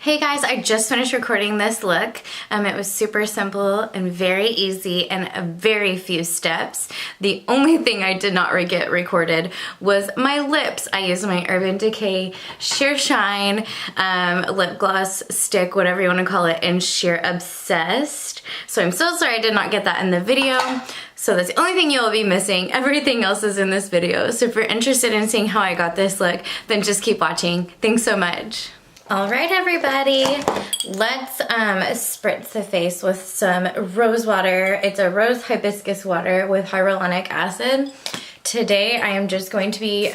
Hey guys, I just finished recording this look. It was super simple and very easy and a very few steps. The only thing I did not get recorded was my lips. I used my Urban Decay Sheer Shine lip gloss stick, whatever you want to call it, in Sheer Obsessed. So I'm so sorry I did not get that in the video. So that's the only thing you'll be missing. Everything else is in this video. So if you're interested in seeing how I got this look, then just keep watching. Thanks so much. All right, everybody, let's spritz the face with some rose water. It's a rose hibiscus water with hyaluronic acid. Today, I am just going to be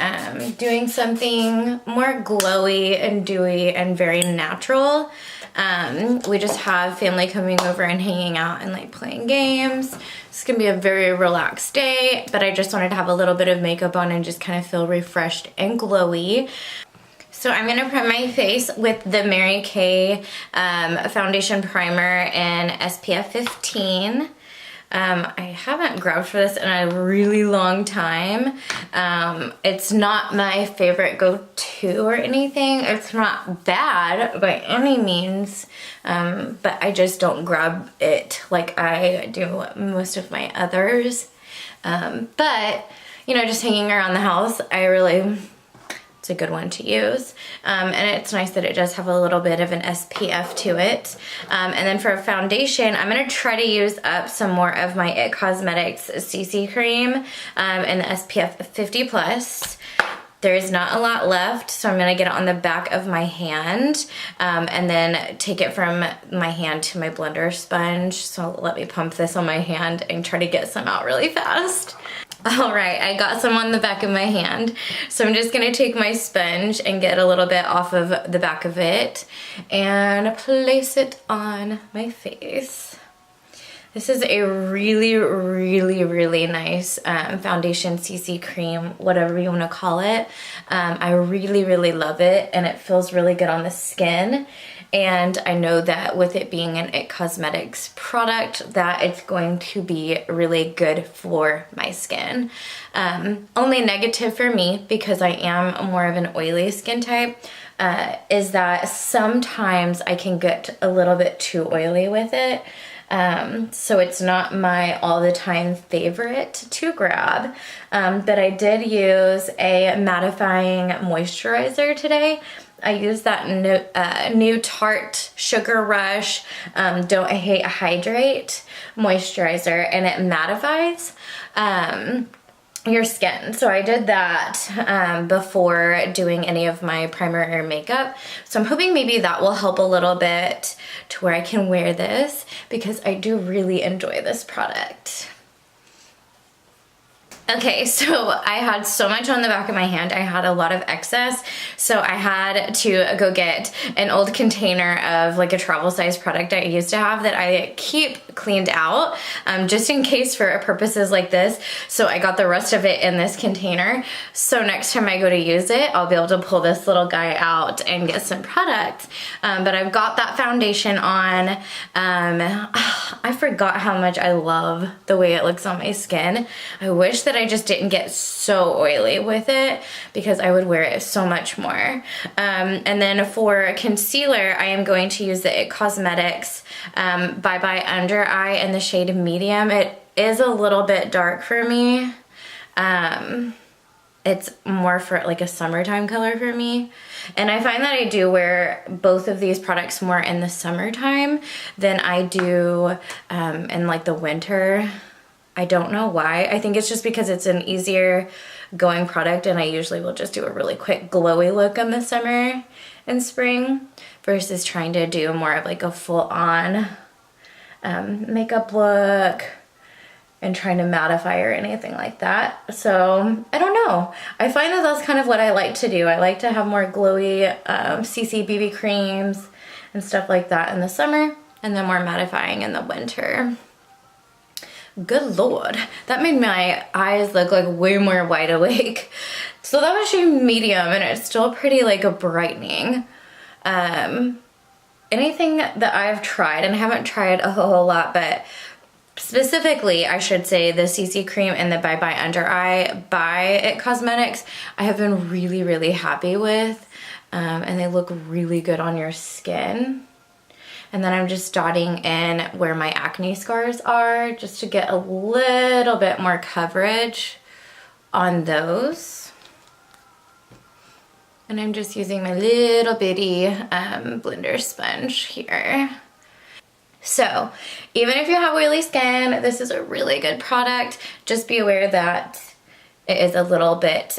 doing something more glowy and dewy and very natural. We just have family coming over and hanging out and like playing games. It's gonna be a very relaxed day, but I just wanted to have a little bit of makeup on and just kind of feel refreshed and glowy. So I'm going to prep my face with the Mary Kay foundation primer in SPF 15. I haven't grabbed for this in a really long time. It's not my favorite go-to or anything. It's not bad by any means, but I just don't grab it like I do most of my others. But, you know, just hanging around the house, it's a good one to use. And it's nice that it does have a little bit of an SPF to it. And then for a foundation, I'm gonna try to use up some more of my IT Cosmetics CC cream in the SPF 50+. There's not a lot left, so I'm gonna get it on the back of my hand and then take it from my hand to my blender sponge. So let me pump this on my hand and try to get some out really fast. All right, I got some on the back of my hand. So I'm just gonna take my sponge and get a little bit off of the back of it and place it on my face. This is a really, really, really nice foundation CC cream, whatever you wanna call it. I really, really love it, and it feels really good on the skin. And I know that with it being an IT Cosmetics product, that it's going to be really good for my skin. Only negative for me, because I am more of an oily skin type, is that sometimes I can get a little bit too oily with it. So it's not my all the time favorite to grab, but I did use a mattifying moisturizer today. I used that new Tarte Sugar Rush Don't Hate Hydrate moisturizer, and it mattifies your skin. So I did that before doing any of my primer or makeup. So I'm hoping maybe that will help a little bit to where I can wear this, because I do really enjoy this product. Okay, so I had so much on the back of my hand. I had a lot of excess, so I had to go get an old container of like a travel size product I used to have that I keep cleaned out just in case for purposes like this. So I got the rest of it in this container. So next time I go to use it, I'll be able to pull this little guy out and get some product. But I've got that foundation on. I forgot how much I love the way it looks on my skin. I wish that I just didn't get so oily with it, because I would wear it so much more. And then for concealer, I am going to use the IT Cosmetics Bye Bye Under Eye in the shade Medium. It is a little bit dark for me. It's more for like a summertime color for me. And I find that I do wear both of these products more in the summertime than I do in like the winter. I don't know why. I think it's just because it's an easier going product, and I usually will just do a really quick glowy look in the summer and spring versus trying to do more of like a full-on makeup look and trying to mattify or anything like that. So I don't know. I find that that's kind of what I like to do. I like to have more glowy CC BB creams and stuff like that in the summer, and then more mattifying in the winter. Good Lord, that made my eyes look like way more wide awake. So that was shade Medium, and it's still pretty like a brightening. Anything that I've tried, and I haven't tried a whole lot, but specifically I should say the CC cream and the Bye Bye Under Eye by IT Cosmetics, I have been really, really happy with. and they look really good on your skin. And then I'm just dotting in where my acne scars are just to get a little bit more coverage on those. And I'm just using my little bitty blender sponge here. So even if you have oily skin, this is a really good product. Just be aware that it is a little bit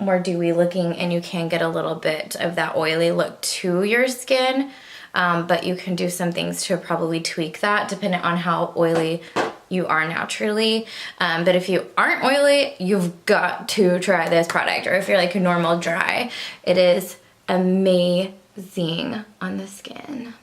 more dewy looking, and you can get a little bit of that oily look to your skin. But you can do some things to probably tweak that depending on how oily you are naturally. But if you aren't oily, you've got to try this product. Or if you're like a normal dry, it is amazing on the skin.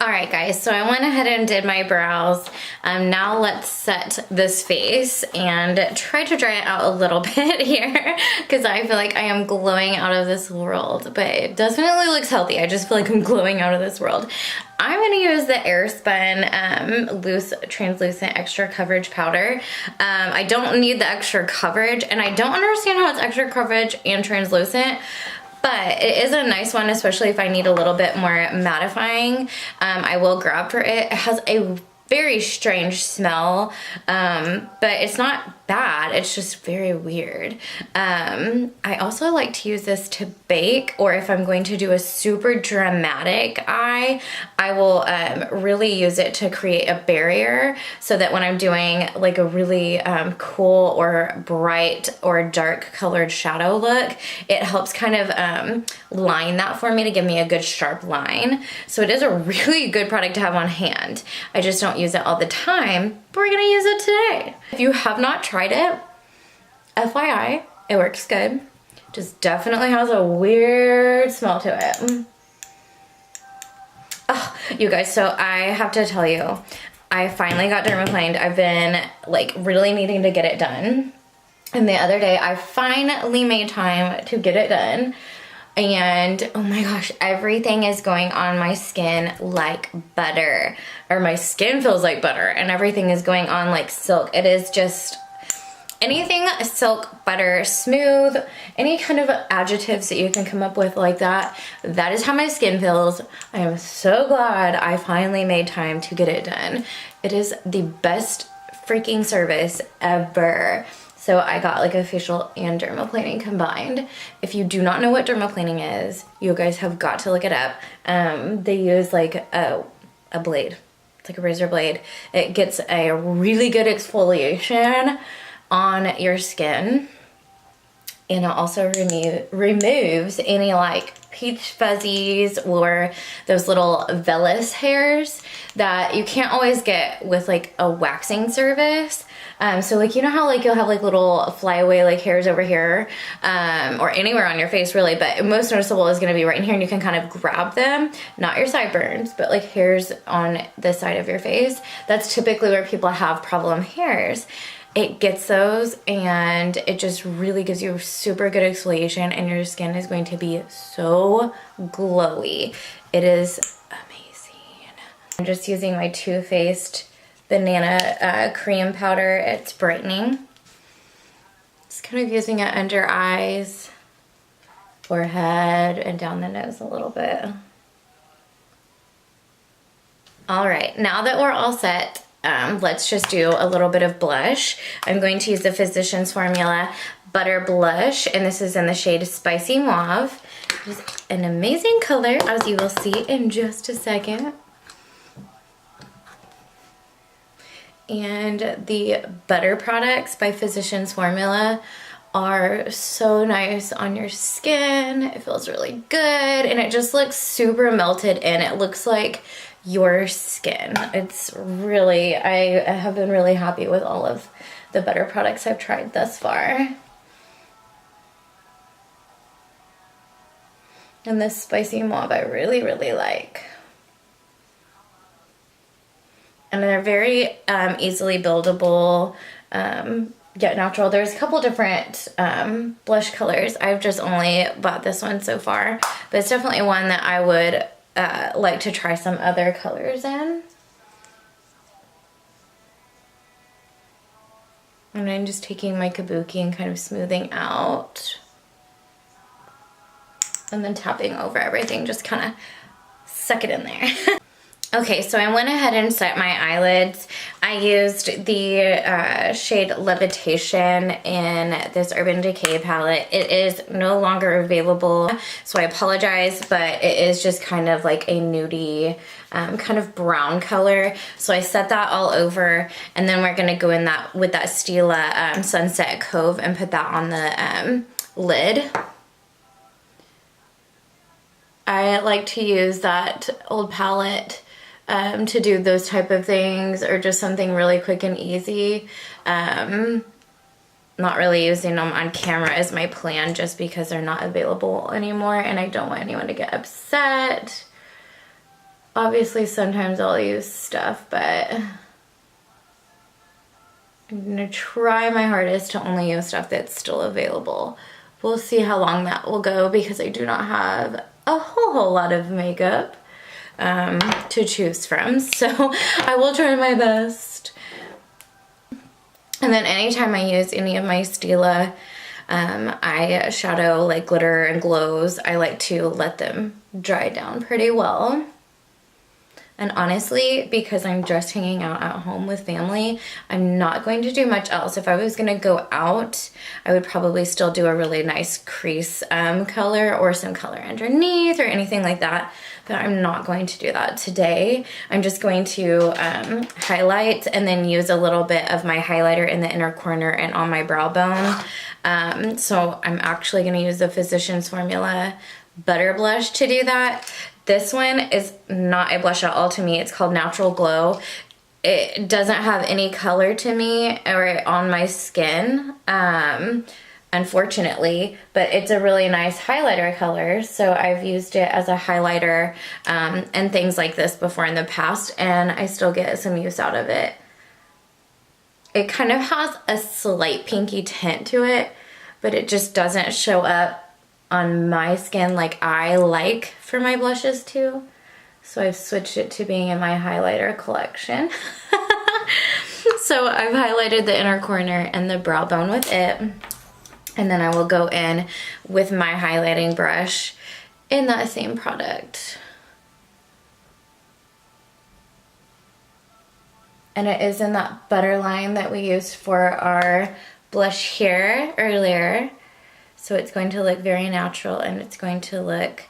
All right, guys, so I went ahead and did my brows. Now let's set this face and try to dry it out a little bit here because I feel like I am glowing out of this world, but it definitely looks healthy. I just feel like I'm glowing out of this world. I'm gonna use the Airspun Loose Translucent Extra Coverage Powder. I don't need the extra coverage, and I don't understand how it's extra coverage and translucent, but it is a nice one, especially if I need a little bit more mattifying. I will grab for it. It has a very strange smell, but it's not bad. It's just very weird. I also like to use this to bake, or if I'm going to do a super dramatic eye, I will really use it to create a barrier so that when I'm doing like a really cool or bright or dark colored shadow look, it helps kind of line that for me to give me a good sharp line. So it is a really good product to have on hand. I just don't use it all the time, but we're gonna use it today. If you have not tried it, FYI, it works good. Just definitely has a weird smell to it. Oh, you guys, so I have to tell you, I finally got dermaplaned. I've been like really needing to get it done. And the other day I finally made time to get it done. And oh my gosh, everything is going on my skin like butter, or my skin feels like butter, and everything is going on like silk. It is just anything silk, butter, smooth, any kind of adjectives that you can come up with like that. That is how my skin feels. I am so glad I finally made time to get it done. It is the best freaking service ever. So I got like a facial and dermaplaning combined. If you do not know what dermaplaning is, you guys have got to look it up. They use like a blade. It's like a razor blade. It gets a really good exfoliation on your skin. And it also removes any like peach fuzzies or those little vellus hairs that you can't always get with like a waxing service. So like, you know how like you'll have like little flyaway like hairs over here, or anywhere on your face really, but most noticeable is gonna be right in here, and you can kind of grab them, not your sideburns, but like hairs on the side of your face. That's typically where people have problem hairs. It gets those, and it just really gives you super good exfoliation, and your skin is going to be so glowy. It is amazing. I'm just using my Too Faced Banana cream powder. It's brightening. Just kind of using it under eyes, forehead, and down the nose a little bit. All right, now that we're all set, let's just do a little bit of blush. I'm going to use the Physicians Formula Butter Blush, and this is in the shade Spicy Mauve. It's an amazing color, as you will see in just a second. And the butter products by Physicians Formula are so nice on your skin. It feels really good, and it just looks super melted in. It looks like your skin. It's really, I have been really happy with all of the butter products I've tried thus far. And this Spicy Mauve I really, really like. And they're very easily buildable, yet natural. There's a couple different blush colors. I've just only bought this one so far, but it's definitely one that I would like to try some other colors in. And I'm just taking my kabuki and kind of smoothing out. and then tapping over everything, just kind of suck it in there. Okay, so I went ahead and set my eyelids. I used the shade Levitation in this Urban Decay palette. It is no longer available, so I apologize, but it is just kind of like a nudie, kind of brown color. So I set that all over, and then we're gonna go in that with that Stila Sunset Cove and put that on the lid. I like to use that old palette to do those type of things, or just something really quick and easy. Not really using them on camera is my plan, just because they're not available anymore and I don't want anyone to get upset. Obviously sometimes I'll use stuff, but I'm gonna try my hardest to only use stuff that's still available. We'll see how long that will go, because I do not have a whole lot of makeup to choose from, so I will try my best. And then anytime I use any of my Stila eyeshadow, like glitter and glows, I like to let them dry down pretty well. And honestly, because I'm just hanging out at home with family, I'm not going to do much else. If I was gonna go out, I would probably still do a really nice crease color, or some color underneath, or anything like that. But I'm not going to do that today. I'm just going to highlight, and then use a little bit of my highlighter in the inner corner and on my brow bone. So I'm actually gonna use the Physicians Formula Butter Blush to do that. This one is not a blush at all to me. It's called Natural Glow. It doesn't have any color to me or on my skin, unfortunately, but it's a really nice highlighter color. So I've used it as a highlighter and things like this before in the past, and I still get some use out of it. It kind of has a slight pinky tint to it, but it just doesn't show up on my skin like I like for my blushes to. So I've switched it to being in my highlighter collection. So I've highlighted the inner corner and the brow bone with it. And then I will go in with my highlighting brush in that same product. And it is in that butter line that we used for our blush here earlier. So it's going to look very natural, and it's going to look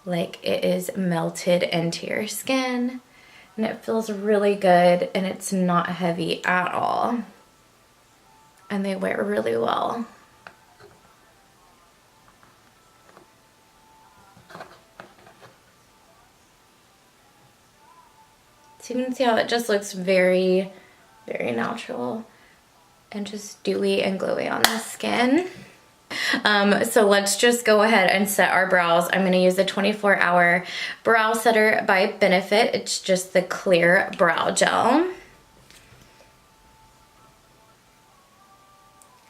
like it is melted into your skin. And it feels really good, and it's not heavy at all. And they wear really well. So you can see how it just looks very, very natural and just dewy and glowy on the skin. So let's just go ahead and set our brows. I'm going to use the 24-hour brow setter by Benefit. It's just the clear brow gel.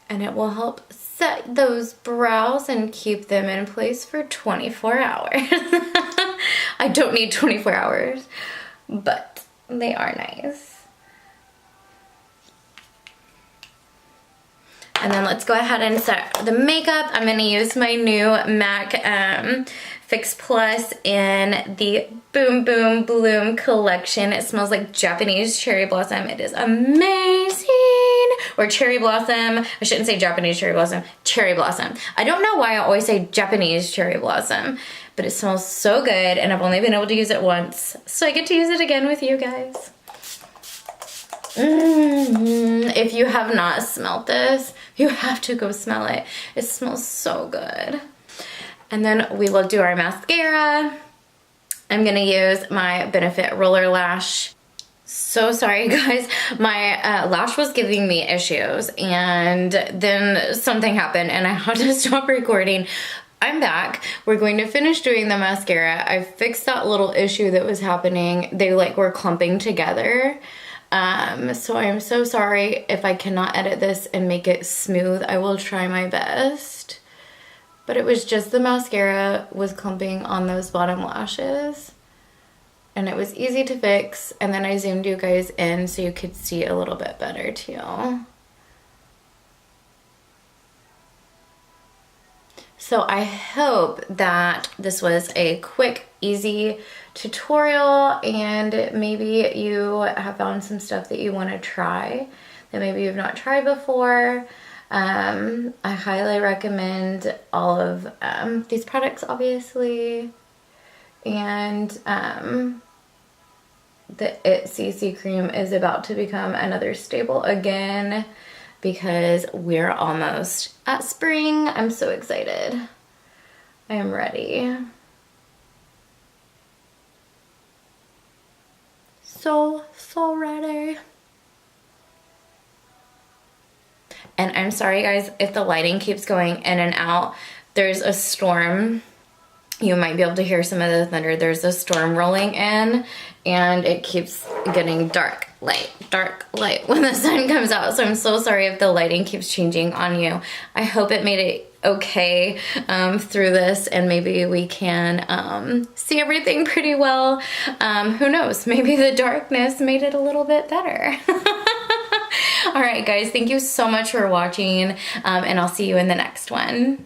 And it will help set those brows and keep them in place for 24 hours. I don't need 24 hours, but they are nice. And then let's go ahead and set the makeup. I'm gonna use my new MAC Fix Plus in the Boom Boom Bloom collection. It smells like Japanese cherry blossom. It is amazing. Or cherry blossom. I shouldn't say Japanese cherry blossom. Cherry blossom. I don't know why I always say Japanese cherry blossom, but it smells so good, and I've only been able to use it once, so I get to use it again with you guys. If you have not smelled this, you have to go smell it. It smells so good. And then we will do our mascara. I'm gonna use my Benefit Roller Lash. So sorry guys, my lash was giving me issues, and then something happened and I had to stop recording. I'm back. We're going to finish doing the mascara. I fixed that little issue that was happening. They like were clumping together. So I'm so sorry if I cannot edit this and make it smooth. I will try my best. But it was just the mascara was clumping on those bottom lashes. And it was easy to fix. And then I zoomed you guys in so you could see a little bit better too. So I hope that this was a quick, easy tutorial, and maybe you have found some stuff that you want to try that maybe you've not tried before. I highly recommend all of these products, obviously, and the It CC cream is about to become another staple again because we're almost at spring. I'm so excited. I am ready. So ready. And I'm sorry guys if the lighting keeps going in and out. There's a storm. You might be able to hear some of the thunder. There's a storm rolling in and it keeps getting dark light when the sun comes out. So I'm so sorry if the lighting keeps changing on you. I hope it made it okay through this, and maybe we can see everything pretty well. Who knows, maybe the darkness made it a little bit better. All right guys, thank you so much for watching, and I'll see you in the next one.